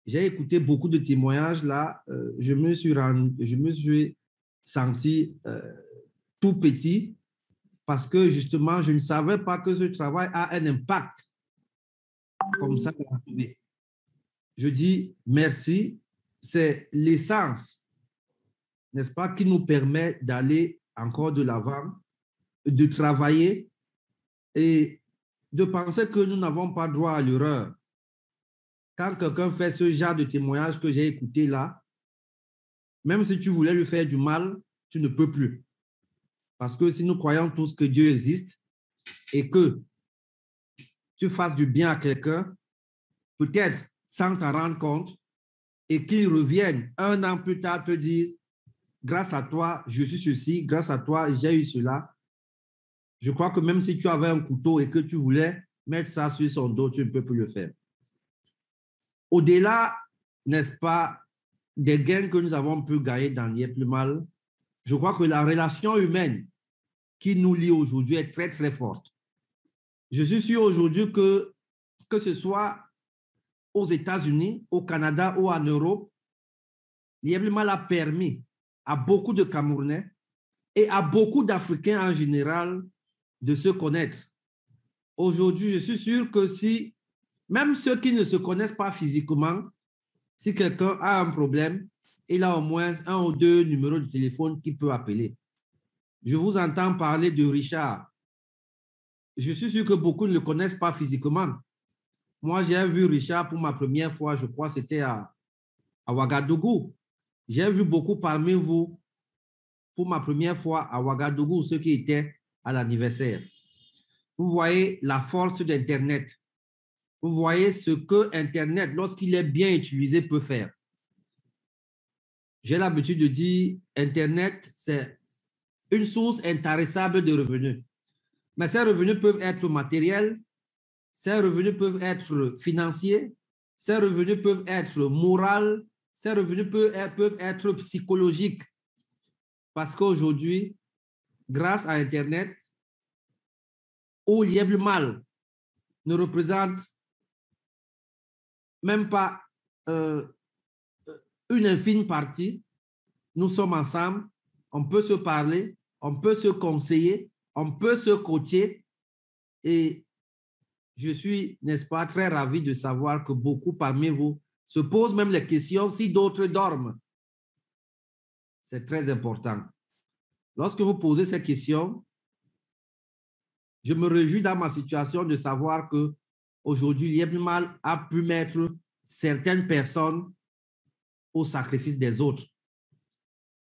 j'ai écouté beaucoup de témoignages là. Je me suis senti tout petit parce que justement, je ne savais pas que ce travail a un impact comme ça dans la vie. Je dis merci, c'est l'essence, n'est-ce pas, qui nous permet d'aller encore de l'avant, de travailler et de penser que nous n'avons pas droit à l'erreur. Quand quelqu'un fait ce genre de témoignage que j'ai écouté là, même si tu voulais lui faire du mal, tu ne peux plus. Parce que si nous croyons tous que Dieu existe et que tu fasses du bien à quelqu'un, peut-être sans t'en rendre compte, et qu'il revienne un an plus tard te dire, grâce à toi, je suis ceci, grâce à toi, j'ai eu cela. Je crois que même si tu avais un couteau et que tu voulais mettre ça sur son dos, tu ne peux plus le faire. Au-delà, n'est-ce pas, des gains que nous avons pu gagner dans N'y est plus mal, je crois que la relation humaine qui nous lie aujourd'hui est très, très forte. Je suis sûr aujourd'hui que ce soit aux États-Unis, au Canada ou en Europe, N'y est plus mal a permis à beaucoup de Camerounais et à beaucoup d'Africains en général de se connaître. Aujourd'hui, je suis sûr que si, même ceux qui ne se connaissent pas physiquement, si quelqu'un a un problème, il a au moins un ou deux numéros de téléphone qu'il peut appeler. Je vous entends parler de Richard. Je suis sûr que beaucoup ne le connaissent pas physiquement. Moi, j'ai vu Richard pour ma première fois, je crois que c'était à Ouagadougou. J'ai vu beaucoup parmi vous pour ma première fois à Ouagadougou, ceux qui étaient à l'anniversaire. Vous voyez la force d'Internet. Vous voyez ce que Internet, lorsqu'il est bien utilisé, peut faire. J'ai l'habitude de dire Internet, c'est une source intarissable de revenus. Mais ces revenus peuvent être matériels, ces revenus peuvent être financiers, ces revenus peuvent être moraux, ces revenus peuvent être psychologiques. Parce qu'aujourd'hui, grâce à Internet, où N'y est plus mal ne représente même pas une infime partie, nous sommes ensemble, on peut se parler, on peut se conseiller, on peut se coacher et je suis, n'est-ce pas, très ravi de savoir que beaucoup parmi vous se posent même les questions si d'autres dorment. C'est très important. Lorsque vous posez ces questions, je me réjouis dans ma situation de savoir que aujourd'hui, N'y est plus mal a pu mettre certaines personnes au sacrifice des autres.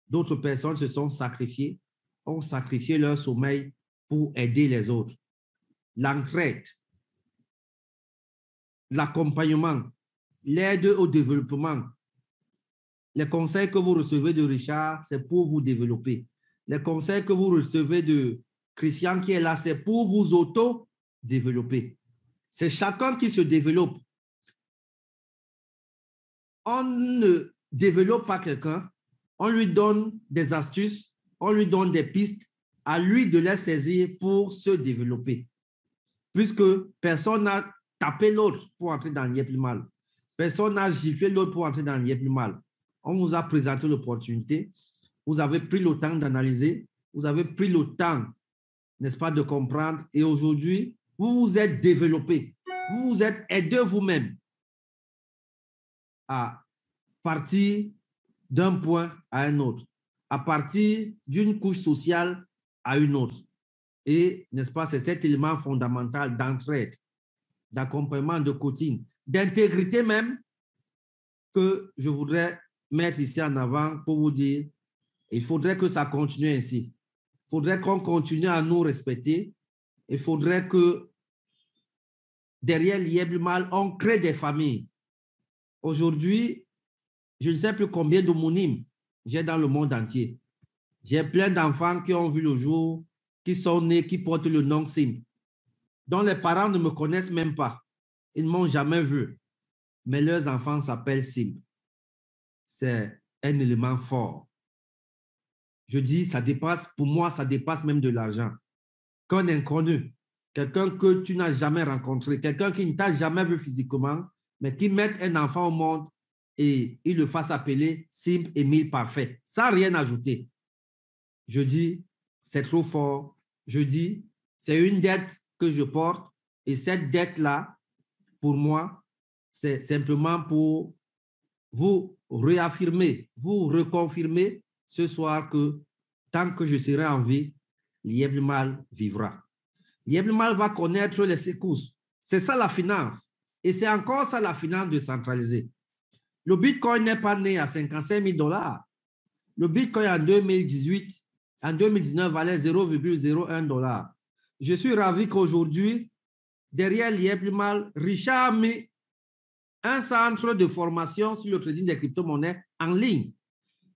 D'autres personnes se sont sacrifiées, ont sacrifié leur sommeil pour aider les autres. L'entraide, l'accompagnement, l'aide au développement. Les conseils que vous recevez de Richard, c'est pour vous développer. Les conseils que vous recevez de Christian qui est là, c'est pour vous auto-développer. C'est chacun qui se développe. On ne développe pas quelqu'un, on lui donne des astuces, on lui donne des pistes, à lui de les saisir pour se développer. Puisque personne n'a tapé l'autre pour entrer dans N'y est plus mal. Personne n'a giflé l'autre pour entrer dans N'y est plus mal. On vous a présenté l'opportunité, vous avez pris le temps d'analyser, vous avez pris le temps, n'est-ce pas, de comprendre. Et aujourd'hui, vous vous êtes développé, vous vous êtes aidé vous-même à partir d'un point à un autre, à partir d'une couche sociale à une autre. Et, n'est-ce pas, c'est cet élément fondamental d'entraide, d'accompagnement, de coaching, d'intégrité même que je voudrais mettre ici en avant pour vous dire, il faudrait que ça continue ainsi. Il faudrait qu'on continue à nous respecter. Il faudrait que derrière N'y est plus mal, on crée des familles. Aujourd'hui, je ne sais plus combien d'homonymes j'ai dans le monde entier. J'ai plein d'enfants qui ont vu le jour, qui sont nés, qui portent le nom Sim, dont les parents ne me connaissent même pas. Ils ne m'ont jamais vu. Mais leurs enfants s'appellent Sim. C'est un élément fort. Je dis, ça dépasse, pour moi, ça dépasse même de l'argent. Qu'un inconnu, quelqu'un que tu n'as jamais rencontré, quelqu'un qui ne t'a jamais vu physiquement, mais qui met un enfant au monde, et il le fasse appeler simple Émile parfait, sans rien ajouter. Je dis, c'est trop fort. Je dis, c'est une dette que je porte et cette dette-là, pour moi, c'est simplement pour vous réaffirmer, vous reconfirmer ce soir que tant que je serai en vie, Lièvre Mal vivra. Lièvre Mal va connaître les secousses. C'est ça la finance. Et c'est encore ça la finance décentralisée. Le Bitcoin n'est pas né à 55 000 $. Le Bitcoin en 2018, en 2019, valait 0,01 $. Je suis ravi qu'aujourd'hui, derrière Lièvre Mal, Richard a mis un centre de formation sur le trading des crypto-monnaies en ligne.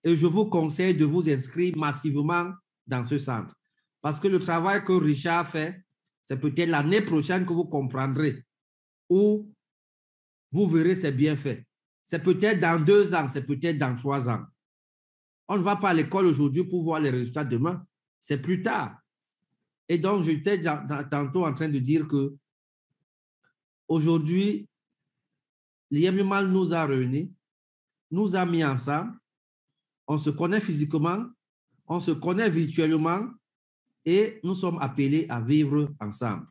Et je vous conseille de vous inscrire massivement dans ce centre. Parce que le travail que Richard fait, c'est peut-être l'année prochaine que vous comprendrez, ou vous verrez ses bienfaits. C'est peut-être dans 2 ans, c'est peut-être dans 3 ans. On ne va pas à l'école aujourd'hui pour voir les résultats demain. C'est plus tard. Et donc, j'étais tantôt en train de dire que aujourd'hui, Lièvre Mal nous a réunis, nous a mis ensemble. On se connaît physiquement, on se connaît virtuellement et nous sommes appelés à vivre ensemble.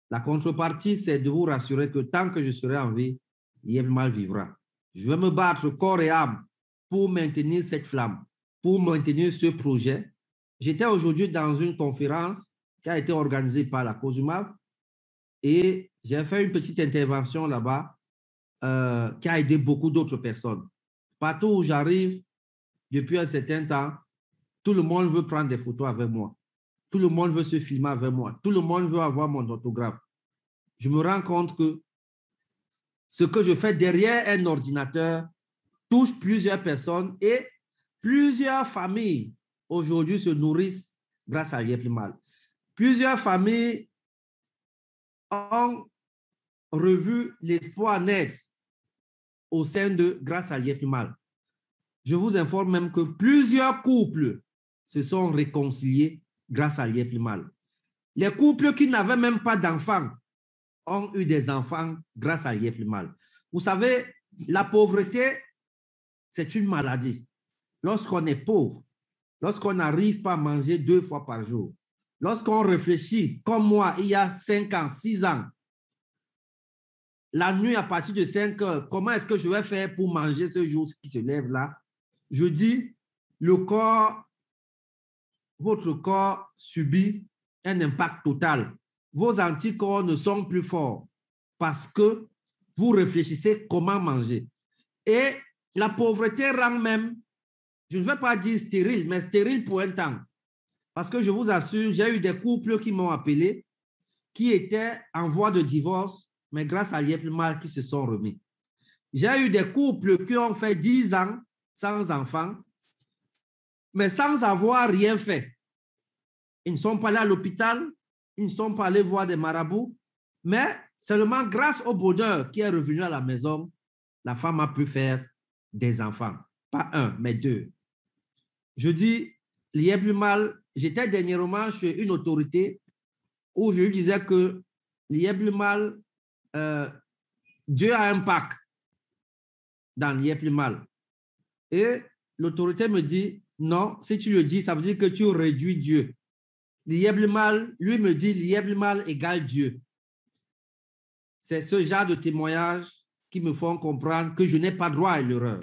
La contrepartie, c'est de vous rassurer que tant que je serai en vie, Lièvre Mal vivra. Je vais me battre corps et âme pour maintenir cette flamme, pour maintenir ce projet. J'étais aujourd'hui dans une conférence qui a été organisée par la COSUMAV et j'ai fait une petite intervention là-bas qui a aidé beaucoup d'autres personnes. Partout où j'arrive, depuis un certain temps, tout le monde veut prendre des photos avec moi. Tout le monde veut se filmer avec moi. Tout le monde veut avoir mon autographe. Je me rends compte que ce que je fais derrière un ordinateur touche plusieurs personnes et plusieurs familles aujourd'hui se nourrissent grâce à Lièvre Mal. Plusieurs familles ont revu l'espoir naître au sein de grâce à Lièvre Mal. Je vous informe même que plusieurs couples se sont réconciliés grâce à Lièvre Mal. Les couples qui n'avaient même pas d'enfants ont eu des enfants grâce à Lièvre Mal. Vous savez, la pauvreté, c'est une maladie. Lorsqu'on est pauvre, lorsqu'on n'arrive pas à manger 2 fois par jour, lorsqu'on réfléchit, comme moi, il y a 5 ans, 6 ans, la nuit à partir de 5 heures, comment est-ce que je vais faire pour manger ce jour qui se lève là? Je dis, le corps, votre corps subit un impact total. Vos anticorps ne sont plus forts parce que vous réfléchissez comment manger. Et la pauvreté rend même, je ne vais pas dire stérile, mais stérile pour un temps. Parce que je vous assure, j'ai eu des couples qui m'ont appelé, qui étaient en voie de divorce, mais grâce à Lièvre Mal qui se sont remis. J'ai eu des couples qui ont fait 10 ans sans enfants, mais sans avoir rien fait. Ils ne sont pas allés à l'hôpital, ils ne sont pas allés voir des marabouts, mais seulement grâce au bonheur qui est revenu à la maison, la femme a pu faire des enfants. Pas 1, mais 2. Je dis, Lièvre Mal, j'étais dernièrement chez une autorité où je lui disais que Lièvre Mal, Dieu a un pacte dans Lièvre Mal. Et l'autorité me dit, non, si tu le dis, ça veut dire que tu réduis Dieu. Lièvre Mal, lui me dit, Lièvre Mal égale Dieu. C'est ce genre de témoignages qui me font comprendre que je n'ai pas droit à l'erreur.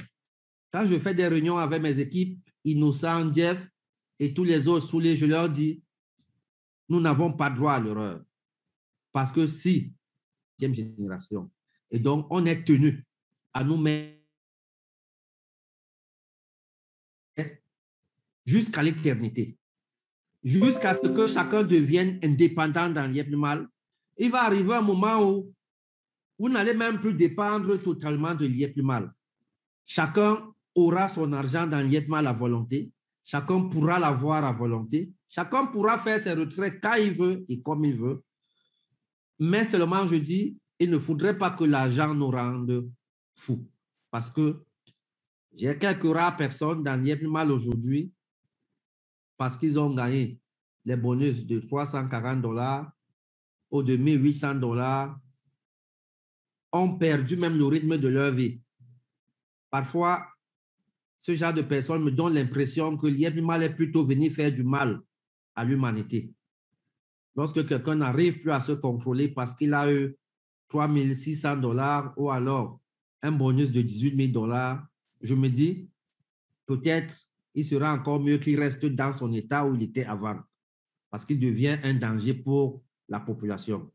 Quand je fais des réunions avec mes équipes, Innocent, Jeff et tous les autres soulés, je leur dis, nous n'avons pas droit à l'erreur. Parce que si, 10e génération, et donc on est tenu à nous mettre jusqu'à l'éternité, jusqu'à ce que chacun devienne indépendant dans Lièvre Mal. Il va arriver un moment où vous n'allez même plus dépendre totalement de Lièvre Mal. Chacun aura son argent dans Lièvre Mal à volonté. Chacun pourra l'avoir à volonté. Chacun pourra faire ses retraites quand il veut et comme il veut. Mais seulement, je dis, il ne faudrait pas que l'argent nous rende fous. Parce que j'ai quelques rares personnes dans Lièvre Mal aujourd'hui parce qu'ils ont gagné les bonus de 340 $ ou de 1800 $, ont perdu même le rythme de leur vie. Parfois, ce genre de personnes me donnent l'impression que l'IEP-MAL est plutôt venu faire du mal à l'humanité. Lorsque quelqu'un n'arrive plus à se contrôler parce qu'il a eu 3 600 $ ou alors un bonus de 18 000 $, je me dis, peut-être il sera encore mieux qu'il reste dans son état où il était avant, parce qu'il devient un danger pour la population.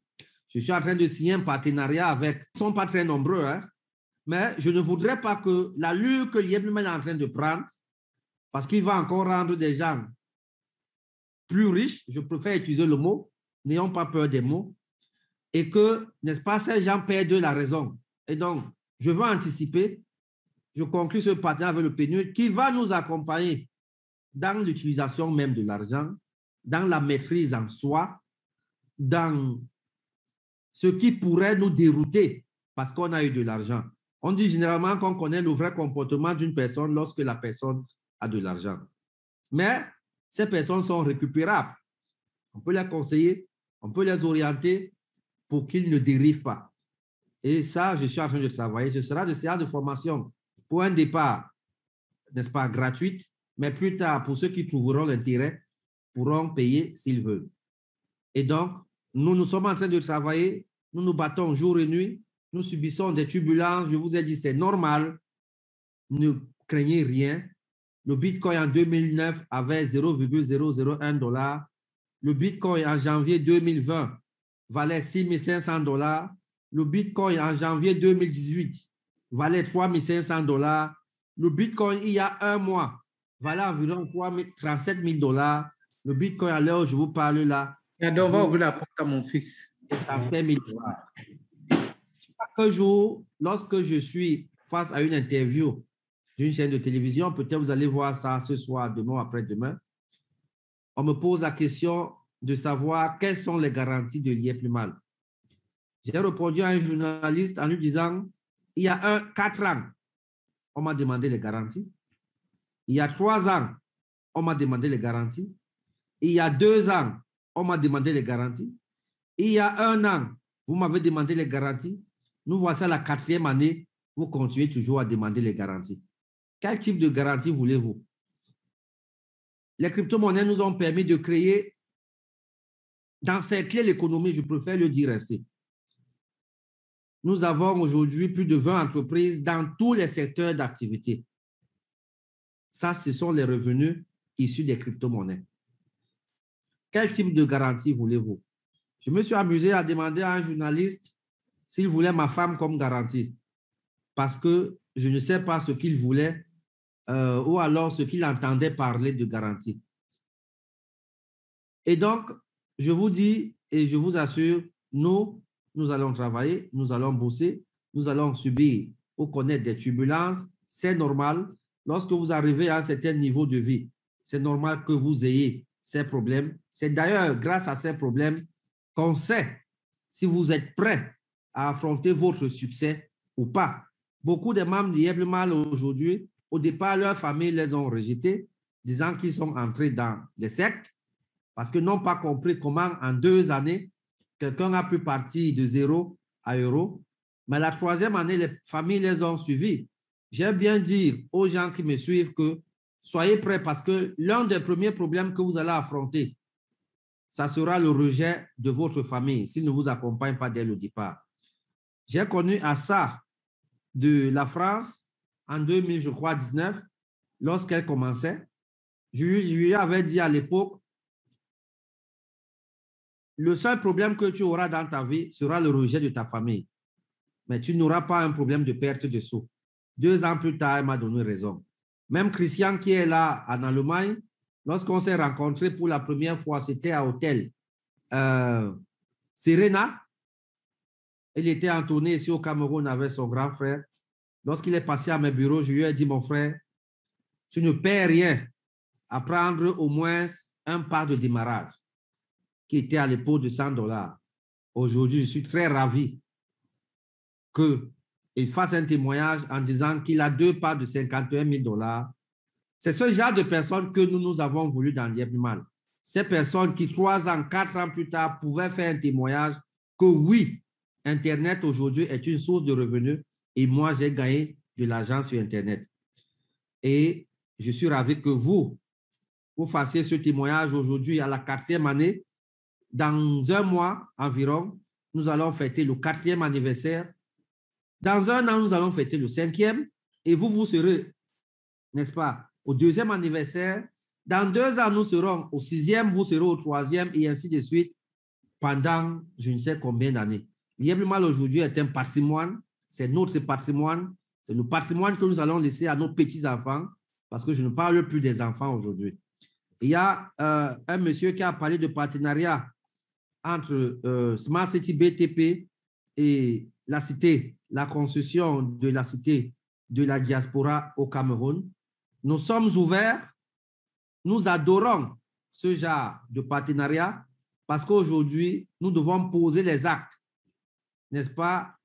Je suis en train de signer un partenariat avec, ils ne sont pas très nombreux, hein, mais je ne voudrais pas que l'allure que l'IEP-MAL est en train de prendre, parce qu'il va encore rendre des gens plus riches, je préfère utiliser le mot, n'ayons pas peur des mots, et que, n'est-ce pas, ces gens perdent la raison. Et donc, je veux anticiper, je conclue ce partenariat avec le PNUD qui va nous accompagner dans l'utilisation même de l'argent, dans la maîtrise en soi, dans ce qui pourrait nous dérouter parce qu'on a eu de l'argent. On dit généralement qu'on connaît le vrai comportement d'une personne lorsque la personne a de l'argent. Mais ces personnes sont récupérables. On peut les conseiller, on peut les orienter pour qu'ils ne dérivent pas. Et ça, je suis en train de travailler. Ce sera des séances de formation pour un départ, n'est-ce pas, gratuite, mais plus tard, pour ceux qui trouveront l'intérêt, pourront payer s'ils veulent. Et donc, nous sommes en train de travailler, nous nous battons jour et nuit, nous subissons des turbulences, je vous ai dit, c'est normal, ne craignez rien. Le Bitcoin en 2009 avait 0,001 $. Le Bitcoin en janvier 2020 valait 6 500 $. Le Bitcoin en janvier 2018 valait 3 500 $. Le Bitcoin, il y a un mois, valait environ 37 000 $. Le Bitcoin, à l'heure où je vous parle là, on va ouvrir la porte à mon fils. à 5 000 $. Chaque jour, lorsque je suis face à une interview d'une chaîne de télévision, peut-être vous allez voir ça ce soir, demain, après-demain, on me pose la question de savoir quelles sont les garanties de l'IEP-MAL. J'ai répondu à un journaliste en lui disant, il y a 4 ans, on m'a demandé les garanties. Il y a 3 ans, on m'a demandé les garanties. Il y a 2 ans, on m'a demandé les garanties. Il y a 1 an, vous m'avez demandé les garanties. Nous voici à la 4e année, vous continuez toujours à demander les garanties. Quel type de garantie voulez-vous? Les crypto-monnaies nous ont permis de créer, d'encercler l'économie, je préfère le dire ainsi. Nous avons aujourd'hui plus de 20 entreprises dans tous les secteurs d'activité. Ça, ce sont les revenus issus des crypto-monnaies. Quel type de garantie voulez-vous? Je me suis amusé à demander à un journaliste s'il voulait ma femme comme garantie, parce que je ne sais pas ce qu'il voulait ou alors ce qu'il entendait parler de garantie. Et donc, je vous dis et je vous assure, nous allons travailler, nous allons bosser, nous allons subir ou connaître des turbulences. C'est normal. Lorsque vous arrivez à un certain niveau de vie, c'est normal que vous ayez ces problèmes. C'est d'ailleurs grâce à ces problèmes qu'on sait si vous êtes prêt à affronter votre succès ou pas. Beaucoup de membres de l'IEP-MAL aujourd'hui, au départ, leurs familles les ont rejetés, disant qu'ils sont entrés dans des sectes parce qu'ils n'ont pas compris comment en 2 années, quelqu'un a pu partir de 0 à euro. Mais la 3e année, les familles les ont suivis. J'aime bien dire aux gens qui me suivent que soyez prêts parce que l'un des premiers problèmes que vous allez affronter, ça sera le rejet de votre famille s'ils ne vous accompagnent pas dès le départ. J'ai connu Assa de la France en 2000, je crois, 19, lorsqu'elle commençait. Je lui avais dit à l'époque, le seul problème que tu auras dans ta vie sera le rejet de ta famille. Mais tu n'auras pas un problème de perte de sous. 2 ans plus tard, elle m'a donné raison. Même Christian qui est là en Allemagne, lorsqu'on s'est rencontrés pour la première fois, c'était à l'hôtel Serena. Il était en tournée ici au Cameroun avec son grand frère. Lorsqu'il est passé à mes bureaux, je lui ai dit, mon frère, tu ne perds rien à prendre au moins un pas de démarrage qui était à l'époque de 100 $. Aujourd'hui, je suis très ravi qu'il fasse un témoignage en disant qu'il a 2 parts de 51 000 $. C'est ce genre de personnes que nous avons voulu dans l'IEP-MAL. Ces personnes qui, 3 ans, 4 ans plus tard, pouvaient faire un témoignage que oui, Internet aujourd'hui est une source de revenus et moi, j'ai gagné de l'argent sur Internet. Et je suis ravi que vous fassiez ce témoignage aujourd'hui à la 4e année. Dans un mois environ, nous allons fêter le 4e anniversaire. Dans un an, nous allons fêter le 5e. Et vous serez, n'est-ce pas, au 2e anniversaire. Dans 2 ans, nous serons au 6e, vous serez au 3e et ainsi de suite pendant je ne sais combien d'années. L'IEP-MAL aujourd'hui est un patrimoine, c'est notre patrimoine, c'est le patrimoine que nous allons laisser à nos petits-enfants parce que je ne parle plus des enfants aujourd'hui. Il y a un monsieur qui a parlé de partenariat entre Smart City BTP et la cité, la construction de la cité de la diaspora au Cameroun. Nous sommes ouverts, nous adorons ce genre de partenariat parce qu'aujourd'hui, nous devons poser les actes, n'est-ce pas,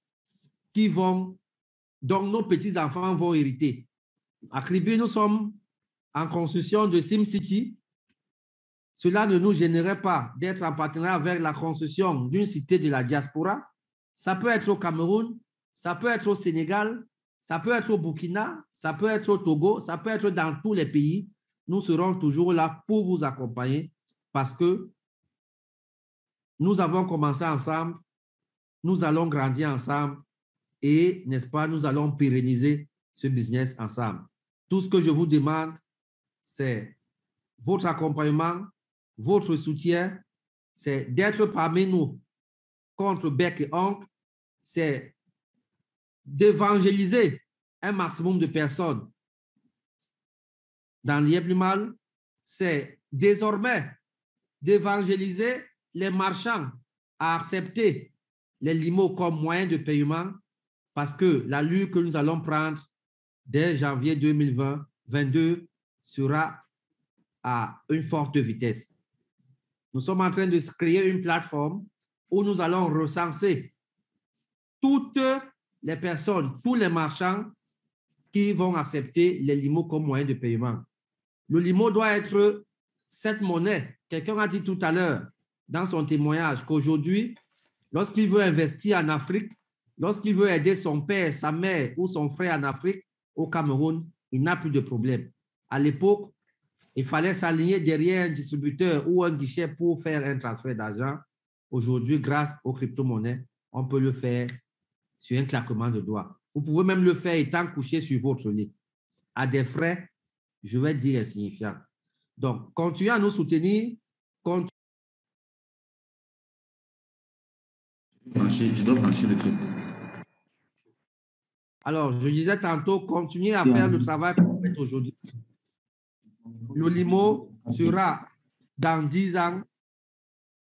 dont nos petits-enfants vont hériter. À Kribi, nous sommes en construction de SimCity. Cela ne nous gênerait pas d'être en partenariat avec la construction d'une cité de la diaspora. Ça peut être au Cameroun, ça peut être au Sénégal, ça peut être au Burkina, ça peut être au Togo, ça peut être dans tous les pays. Nous serons toujours là pour vous accompagner parce que nous avons commencé ensemble, nous allons grandir ensemble et, n'est-ce pas, nous allons pérenniser ce business ensemble. Tout ce que je vous demande, c'est votre accompagnement, votre soutien, c'est d'être parmi nous contre bec et oncle, c'est d'évangéliser un maximum de personnes dans l'IEP-MAL, c'est désormais d'évangéliser les marchands à accepter les limos comme moyen de paiement parce que la lutte que nous allons prendre dès janvier 2022 sera à une forte vitesse. Nous sommes en train de créer une plateforme où nous allons recenser toutes les personnes, tous les marchands qui vont accepter les limos comme moyen de paiement. Le limo doit être cette monnaie. Quelqu'un a dit tout à l'heure dans son témoignage qu'aujourd'hui, lorsqu'il veut investir en Afrique, lorsqu'il veut aider son père, sa mère ou son frère en Afrique, au Cameroun, il n'a plus de problème. À l'époque, il fallait s'aligner derrière un distributeur ou un guichet pour faire un transfert d'argent. Aujourd'hui, grâce aux crypto-monnaies, on peut le faire sur un claquement de doigts. Vous pouvez même le faire étant couché sur votre lit, à des frais, je vais dire, insignifiants. Donc, continuez à nous soutenir. Je dois brancher le truc. Alors, je disais tantôt, continuez à faire le travail que vous faites aujourd'hui. Le limo sera, dans 10 ans,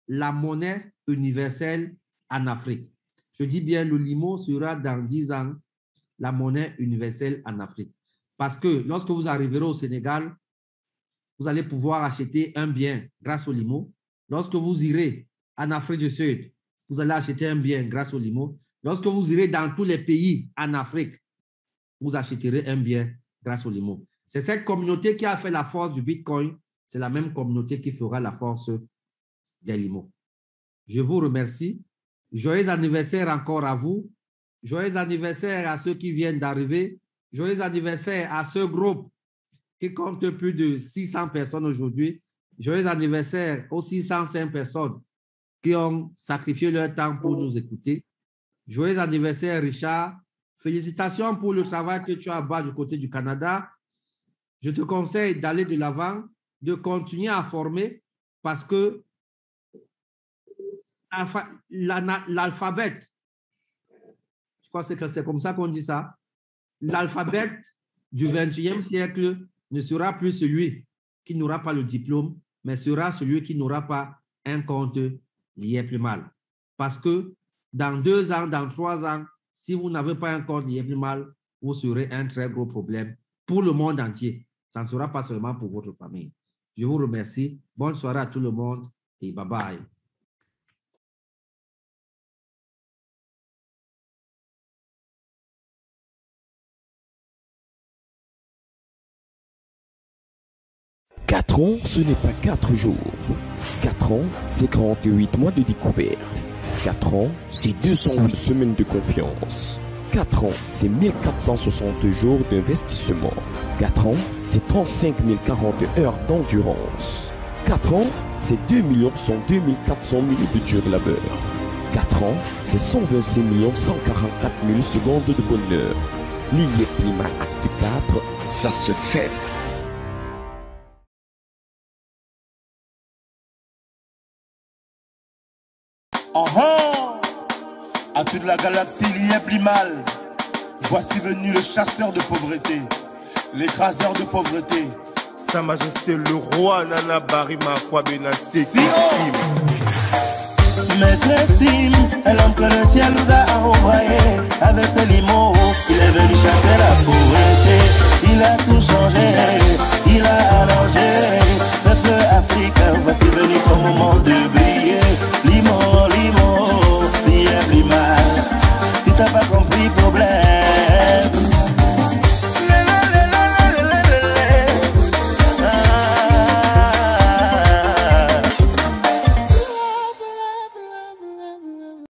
la monnaie universelle en Afrique. Je dis bien, le limo sera, dans 10 ans, la monnaie universelle en Afrique. Parce que lorsque vous arriverez au Sénégal, vous allez pouvoir acheter un bien grâce au limo. Lorsque vous irez en Afrique du Sud, vous allez acheter un bien grâce au limo. Lorsque vous irez dans tous les pays en Afrique, vous achèterez un bien grâce au limo. C'est cette communauté qui a fait la force du Bitcoin. C'est la même communauté qui fera la force des limos. Je vous remercie. Joyeux anniversaire encore à vous. Joyeux anniversaire à ceux qui viennent d'arriver. Joyeux anniversaire à ce groupe qui compte plus de 600 personnes aujourd'hui. Joyeux anniversaire aux 605 personnes qui ont sacrifié leur temps pour nous écouter. Joyeux anniversaire, Richard. Félicitations pour le travail que tu as bas du côté du Canada. Je te conseille d'aller de l'avant, de continuer à former parce que l'alphabet, je crois que c'est comme ça qu'on dit ça, l'alphabet du 21e siècle ne sera plus celui qui n'aura pas le diplôme, mais sera celui qui n'aura pas un compte l'IEP-MAL. Parce que dans 2 ans, dans 3 ans, si vous n'avez pas un compte l'IEP-MAL, vous serez un très gros problème pour le monde entier. Ça ne sera pas seulement pour votre famille. Je vous remercie. Bonne soirée à tout le monde et bye-bye. Quatre ans, ce n'est pas 4 jours. 4 ans, c'est 48 mois de découverte. 4 ans, c'est 208 semaines de confiance. 4 ans, c'est 1460 jours d'investissement. 4 ans, c'est 35 040 heures d'endurance. 4 ans, c'est 2 102 400 minutes de dur labeur. 4 ans, c'est 126 144 000 secondes de bonheur. L'IEP Lima Acte 4, ça se fait. À toute la galaxie, l'IEP Limal. Voici venu le chasseur de pauvreté, l'écraseur de pauvreté. Sa Majesté le roi Nana Barima Kwabena Seki. Maître Sim est l'homme que le ciel nous a envoyé. Avec ses limons, il est venu chasser la pauvreté. Il a tout changé, il a arrangé. Peuple africain, voici venu ton moment de briller. Limon, limon, l'IEP Limal. Si t'as pas compris, problème.